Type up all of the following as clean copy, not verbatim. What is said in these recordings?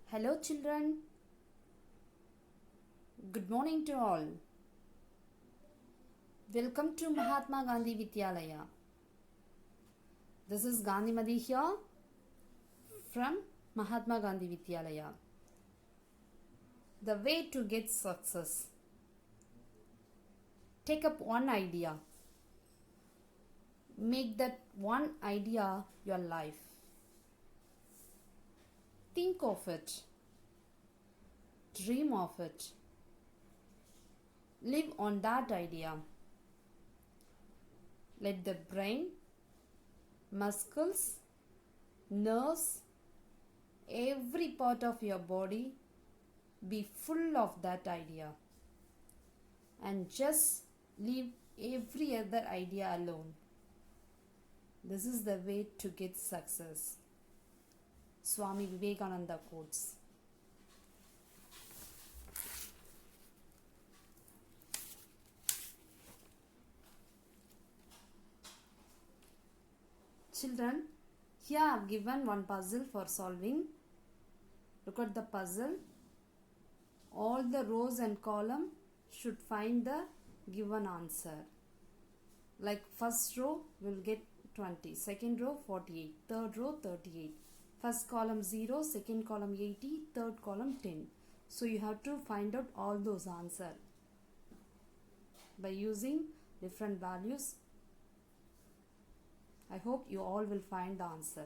Hello, children. Good morning to all. Welcome to Mahatma Gandhi Vidyalaya. This is Gandhi Madi here from Mahatma Gandhi Vidyalaya. The way to get success. Take up one idea. Make that one idea your life. Think of it. Dream of it. Live on that idea. Let the brain, muscles, nerves, every part of your body be full of that idea. And just leave every other idea alone. This is the way to get success. Swami Vivekananda quotes. Children, here I have given one puzzle for solving. Look at the puzzle. All the rows and column should find the given answer. Like first row will get 20, second row 48, third row 38. First column 0, second column 80, third column 10. So you have to find out all those answers by using different values. I hope you all will find the answer.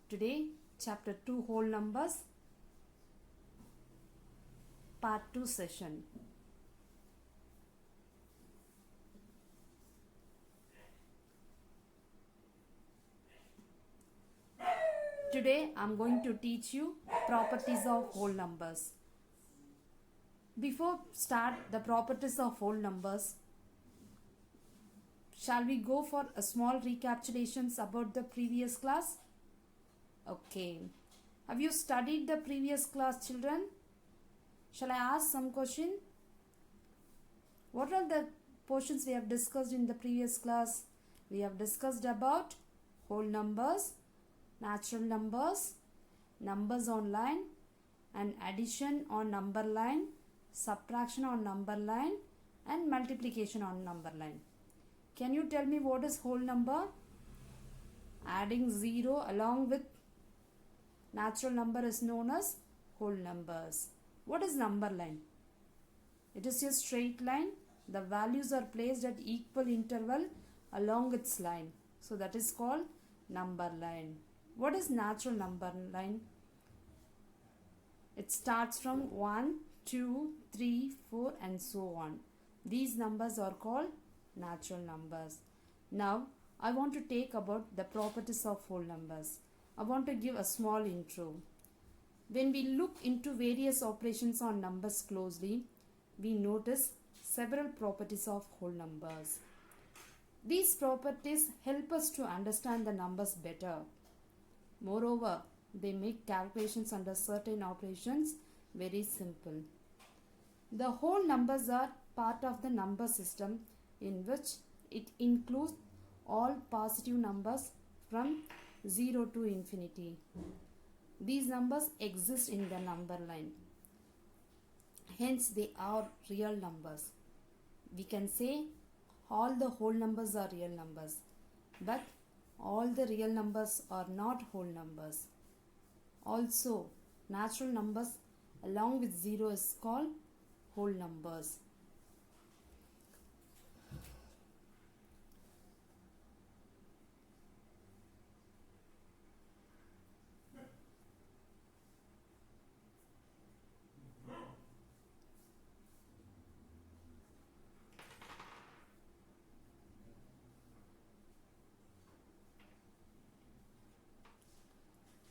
Today, chapter 2 whole numbers, part 2 session. Today, I am going to teach you properties of whole numbers. Before start the properties of whole numbers, shall we go for a small recapitulations about the previous class? Okay. Have you studied the previous class, children? Shall I ask some question? What are the portions we have discussed in the previous class? We have discussed about whole numbers, natural numbers, numbers on line, and addition on number line, subtraction on number line, and multiplication on number line. Can you tell me what is whole number? Adding 0 along with natural number is known as whole numbers. What is number line? It is a straight line. The values are placed at equal interval along its line. So that is called number line. What is natural number line? It starts from 1, 2, 3, 4 and so on. These numbers are called natural numbers. Now I want to take about the properties of whole numbers. I want to give a small intro. When we look into various operations on numbers closely, we notice several properties of whole numbers. These properties help us to understand the numbers better. Moreover, they make calculations under certain operations very simple. The whole numbers are part of the number system in which it includes all positive numbers from 0 to infinity. These numbers exist in the number line. Hence, they are real numbers. We can say all the whole numbers are real numbers, but all the real numbers are not whole numbers. Also, natural numbers along with 0 is called whole numbers.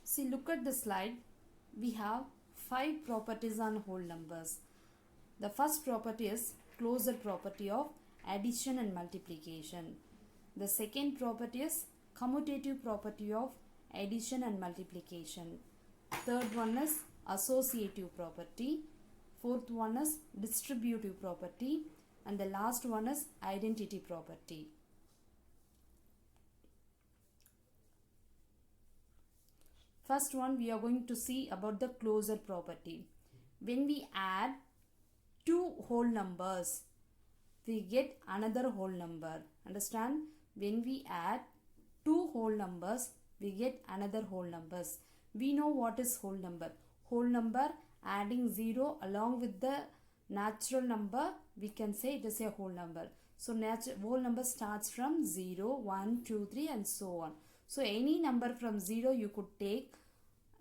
See, look at the slide. We have 5 properties on whole numbers. The first property is closure property of addition and multiplication. The second property is commutative property of addition and multiplication. Third one is associative property. Fourth one is distributive property. And the last one is identity property. First one, we are going to see about the closure property. When we add two whole numbers, we get another whole number. Understand? When we add two whole numbers, we get another whole numbers. We know what is whole number. Whole number adding 0 along with the natural number, we can say it is a whole number. So whole number starts from 0, 1, 2, 3 and so on. So any number from 0 you could take,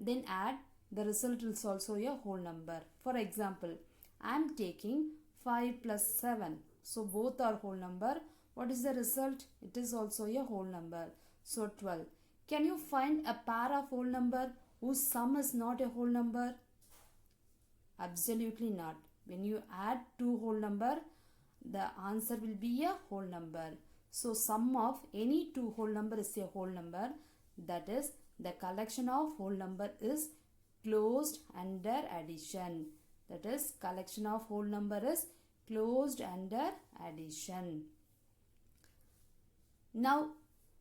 then add, the result is also a whole number. For example, I am taking 5 plus 7. So both are whole number. What is the result? It is also a whole number. So 12. Can you find a pair of whole number whose sum is not a whole number? Absolutely not. When you add two whole number, the answer will be a whole number. So sum of any two whole number is a whole number. That is, the collection of whole number is closed under addition. That is, collection of whole number is closed under addition. Now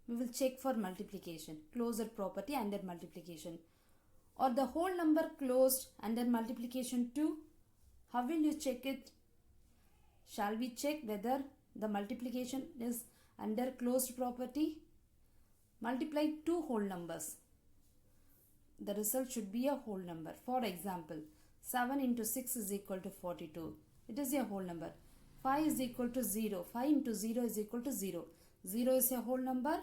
we will check for multiplication. Closure property under multiplication. Or the whole number closed under multiplication too? How will you check it? Shall we check whether the multiplication is under closed property? Multiply two whole numbers. The result should be a whole number. For example, 7 into 6 is equal to 42. It is a whole number. 5 is equal to 0. 5 into 0 is equal to 0. 0 is a whole number?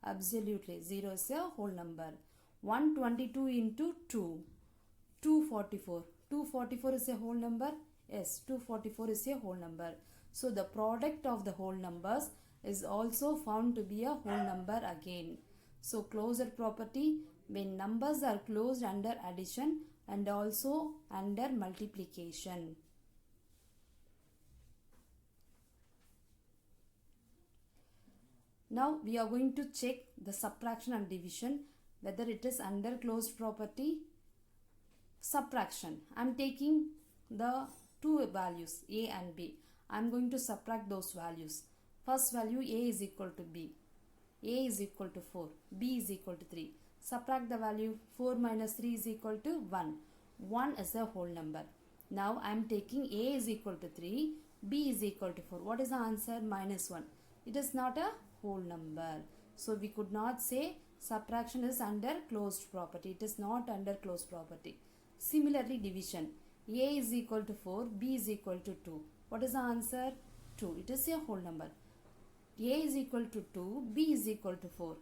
Absolutely. 0 is a whole number. 122 into 2. 244. 244 is a whole number? Yes, 244 is a whole number. So the product of the whole numbers is also found to be a whole number again. So closure property, when numbers are closed under addition and also under multiplication. Now we are going to check the subtraction and division, whether it is under closed property. Subtraction. I am taking the two values a and b. I am going to subtract those values. First value, a is equal to b. A is equal to 4. B is equal to 3. Subtract the value. 4 minus 3 is equal to 1. 1 is a whole number. Now I am taking a is equal to 3. B is equal to 4. What is the answer? Minus 1. It is not a whole number. So we could not say subtraction is under closed property. It is not under closed property. Similarly, division. A is equal to 4. B is equal to 2. What is the answer? 2. It is a whole number. A is equal to 2. B is equal to 4.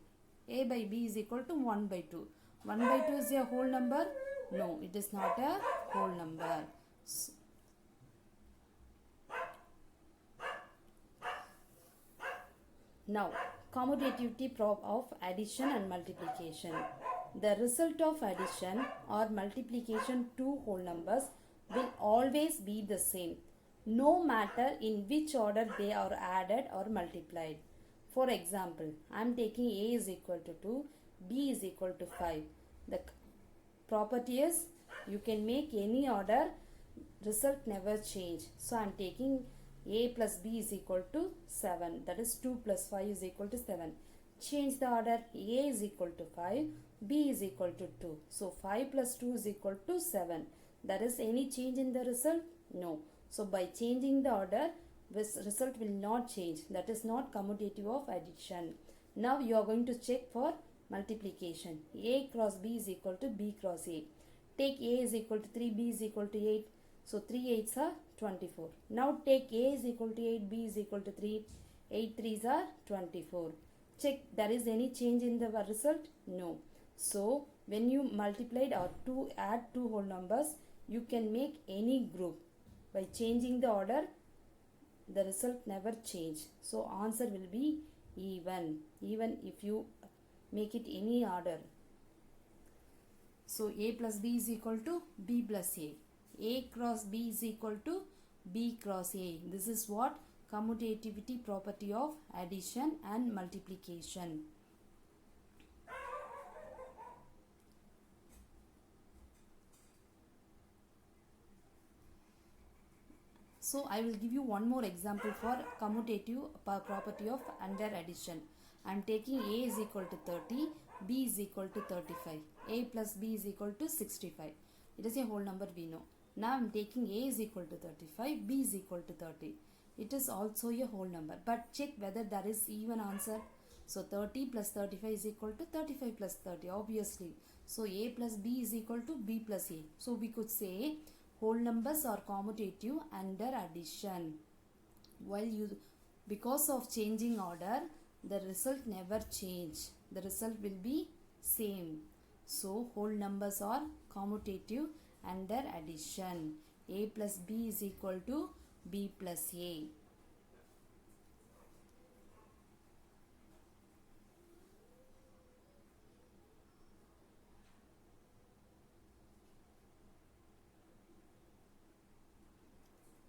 A by B is equal to 1 by 2. 1 by 2 is a whole number? No, it is not a whole number. Now, commutativity of addition and multiplication. The result of addition or multiplication two whole numbers will always be the same, no matter in which order they are added or multiplied. For example, I am taking a is equal to 2, b is equal to 5. The property is you can make any order, result never change. So I am taking a plus b is equal to 7. That is 2 plus 5 is equal to 7. Change the order. A is equal to 5, b is equal to 2. So 5 plus 2 is equal to 7. There is any change in the result? No. So by changing the order, this result will not change. That is not commutative of addition. Now you are going to check for multiplication. A cross b is equal to b cross a. Take a is equal to 3, b is equal to 8. So 3 8s are 24. Now take a is equal to 8, b is equal to 3. 8 3s are 24. Check there is any change in the result? No. So when you multiplied or add two whole numbers, you can make any group. By changing the order, the result never change. So answer will be even if you make it any order. So a plus b is equal to b plus a. A cross b is equal to b cross a. This is what commutativity property of addition and multiplication. So I will give you one more example for commutative property of under addition. I am taking a is equal to 30, b is equal to 35. A plus b is equal to 65. It is a whole number we know. Now I am taking a is equal to 35, b is equal to 30. It is also a whole number, but check whether that is even answer. So 30 plus 35 is equal to 35 plus 30, obviously. So a plus b is equal to b plus a. So we could say whole numbers are commutative under addition. Because of changing order, the result never change. The result will be same. So whole numbers are commutative under addition. A plus b is equal to b plus a.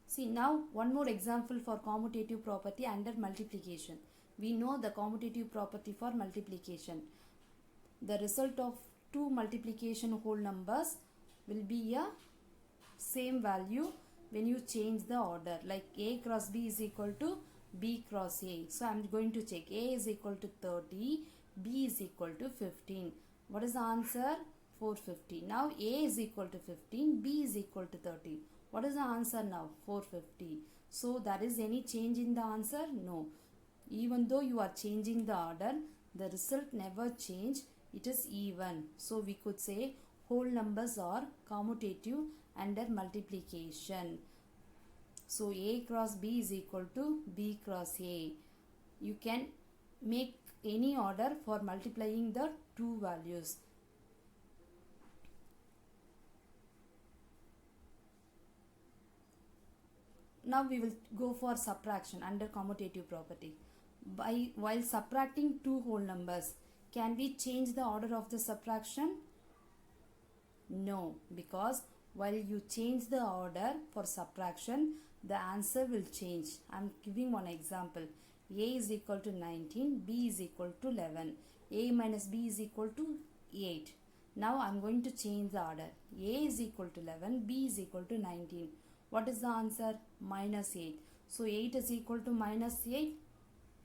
See, now one more example for commutative property under multiplication. We know the commutative property for multiplication. The result of two multiplication whole numbers will be a same value when you change the order, like a cross b is equal to b cross a. So I am going to check. A is equal to 30, b is equal to 15. What is the answer? 450. Now a is equal to 15, b is equal to 30. What is the answer now? 450. So there is any change in the answer? No. Even though you are changing the order, the result never change. It is even. So we could say whole numbers are commutative under multiplication. So a cross b is equal to b cross a. You can make any order for multiplying the two values. Now we will go for subtraction under commutative property. While subtracting two whole numbers, can we change the order of the subtraction? No, because while you change the order for subtraction, the answer will change. I am giving one example. A is equal to 19, b is equal to 11. A minus b is equal to 8. Now I am going to change the order. A is equal to 11, b is equal to 19. What is the answer? Minus 8. So 8 is equal to minus 8?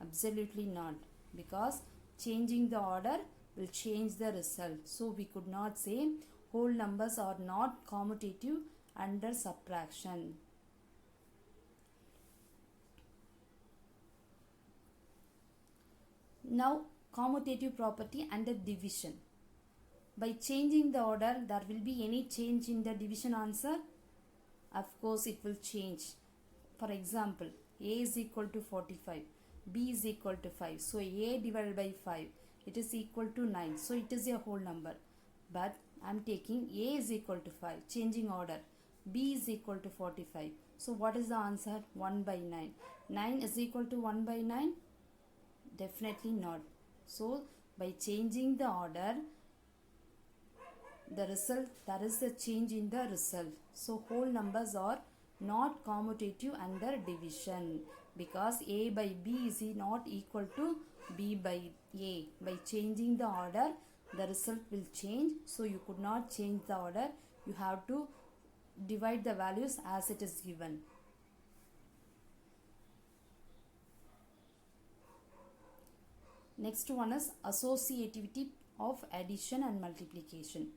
Absolutely not, because changing the order will change the result. So we could not say whole numbers are not commutative under subtraction. Now commutative property under division. By changing the order, there will be any change in the division answer? Of course it will change. For example, a is equal to 45, b is equal to 5. So a divided by 5, it is equal to 9. So it is a whole number. But I am taking a is equal to 5, changing order. B is equal to 45. So what is the answer? 1 by 9. 9 is equal to 1 by 9? Definitely not. So by changing the order, the result, there is a change in the result. So whole numbers are not commutative under division, because a by b is not equal to b by a. By changing the order, the result will change. So you could not change the order. You have to divide the values as it is given. Next one is associativity of addition and multiplication.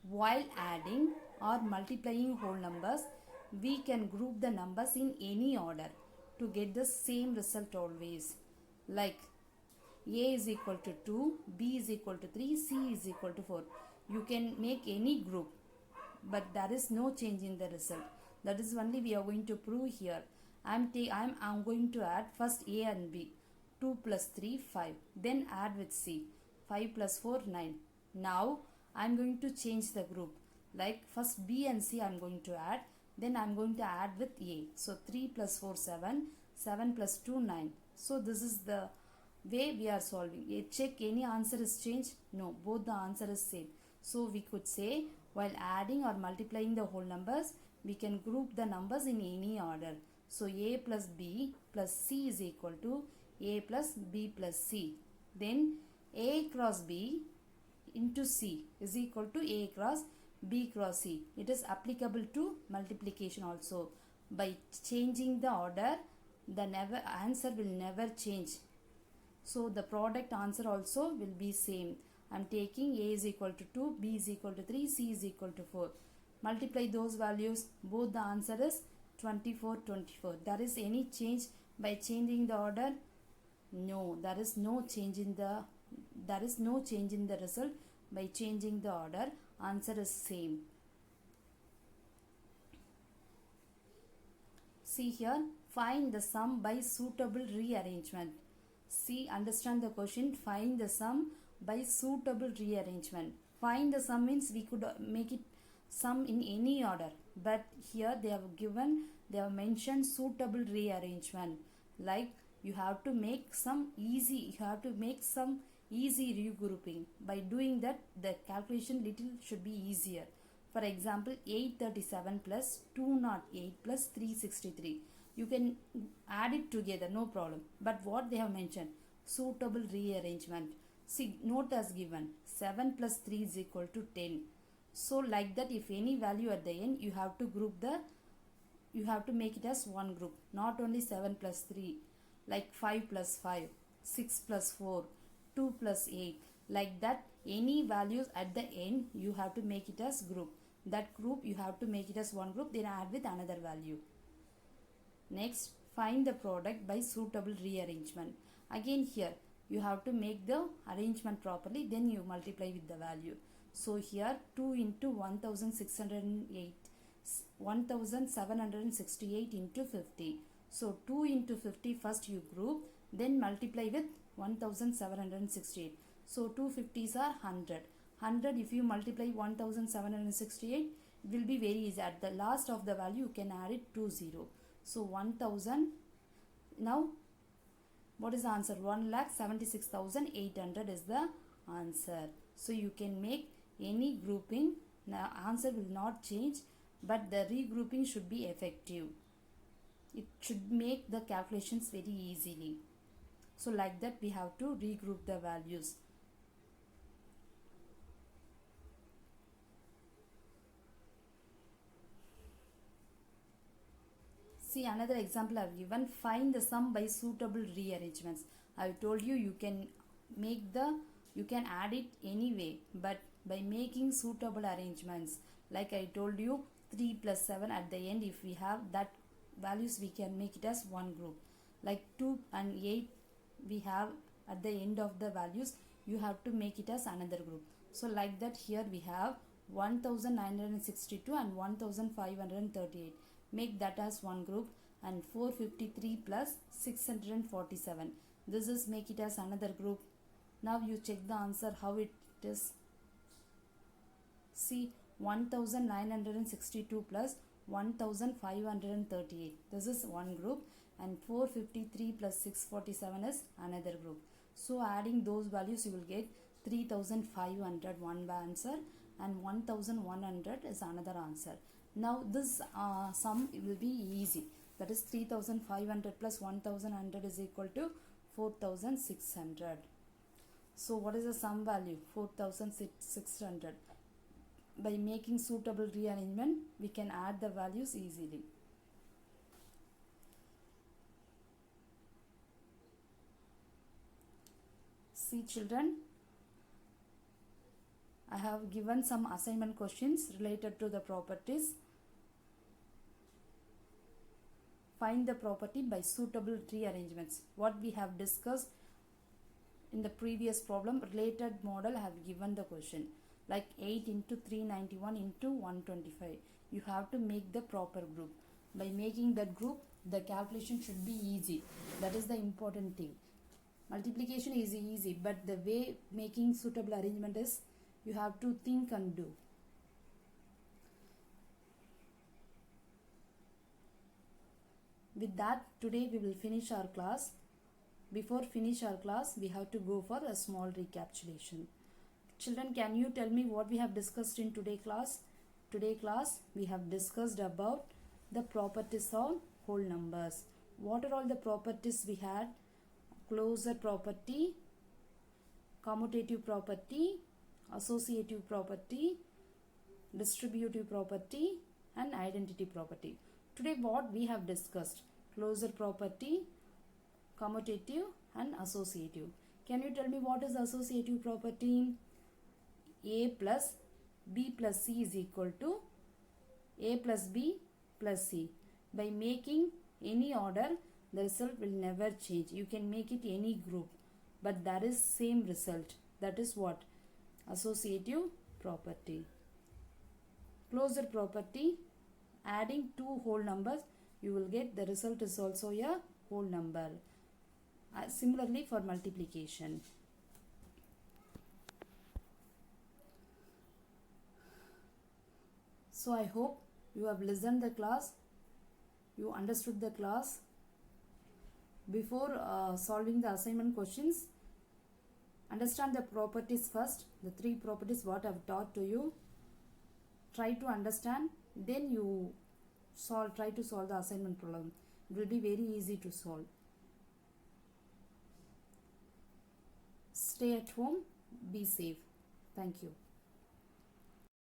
While adding or multiplying whole numbers, we can group the numbers in any order to get the same result always. Like a is equal to 2, b is equal to 3, c is equal to 4. You can make any group, but there is no change in the result. That is only we are going to prove here. I'm going to add first a and b. 2 plus 3, 5. Then add with c. 5 plus 4, 9. Now I am going to change the group. Like first b and c I am going to add. Then I am going to add with a. So 3 plus 4, 7. 7 plus 2, 9. So this is the way we are solving. Check any answer is changed? No, both the answer is same. So we could say while adding or multiplying the whole numbers, we can group the numbers in any order. So a plus b plus c is equal to a plus b plus c. Then a cross b into c is equal to a cross b cross c. It is applicable to multiplication also. By changing the order, the answer will never change. So the product answer also will be same. I'm taking A is equal to 2, B is equal to 3, C is equal to 4. Multiply those values. Both the answer is 24, 24. There is any change by changing the order? No, there is no change in the result by changing the order. Answer is same. See here, find the sum by suitable rearrangement. See, understand the question. Find the sum by suitable rearrangement. Find the sum means we could make it sum in any order, but here they have mentioned suitable rearrangement. Like you have to make some easy regrouping. By doing that, the calculation little should be easier. For example, 837 plus 208 plus 363. You can add it together, no problem. But what they have mentioned, suitable rearrangement. See, note as given, 7 plus 3 is equal to 10. So like that, if any value at the end, you have to make it as one group. Not only 7 plus 3, like 5 plus 5, 6 plus 4, 2 plus 8. Like that, any values at the end, you have to make it as group. That group, you have to make it as one group, then add with another value. Next, find the product by suitable rearrangement. Again here, you have to make the arrangement properly, then you multiply with the value. So here 2 into 1768 into 50. So 2 into 50 first you group, then multiply with 1768. So 2 50s are 100. 100 if you multiply 1768, it will be very easy. At the last of the value you can add it 20. So 1000. Now what is the answer? 1,76,800 is the answer. So you can make any grouping. Now answer will not change, but the regrouping should be effective. It should make the calculations very easily. So like that we have to regroup the values. See, another example I have given. Find the sum by suitable rearrangements. I have told you you can add it anyway, but by making suitable arrangements, like I told you, 3 plus 7 at the end, if we have that values, we can make it as one group. Like 2 and 8 we have at the end of the values, you have to make it as another group. So like that, here we have 1962 and 1538. Make that as one group. And 453 plus 647, this is make it as another group. Now you check the answer how it is. See, 1962 plus 1538, this is one group, and 453 plus 647 is another group. So adding those values, you will get 3500, one answer, and 1100 is another answer. Now this sum will be easy. That is 3500 plus 1100 is equal to 4600. So what is the sum value? 4600. By making suitable rearrangement, we can add the values easily. See children, I have given some assignment questions related to the properties. Find the property by suitable rearrangements. What we have discussed in the previous problem, related model, I have given the question. Like 8 into 391 into 125. You have to make the proper group. By making that group, the calculation should be easy. That is the important thing. Multiplication is easy, but the way making suitable arrangement is, you have to think and do. With that, today we will finish our class. Before finish our class, we have to go for a small recapitulation. Children, can you tell me what we have discussed in today's class? Today's class, we have discussed about the properties of whole numbers. What are all the properties we had? Closure property, commutative property, associative property, distributive property, and identity property. Today what we have discussed? Closure property, commutative, and associative. Can you tell me what is associative property? A plus B plus C is equal to A plus B plus C. By making any order, the result will never change. You can make it any group, but that is same result. That is what? Associative property. Closure property, adding two whole numbers, you will get the result is also a whole number. Similarly for multiplication. So I hope you have listened the class, you understood the class. Before solving the assignment questions, understand the properties first, the three properties what I have taught to you. Try to understand, then you try to solve the assignment problem. It will be very easy to solve. Stay at home, be safe. Thank you.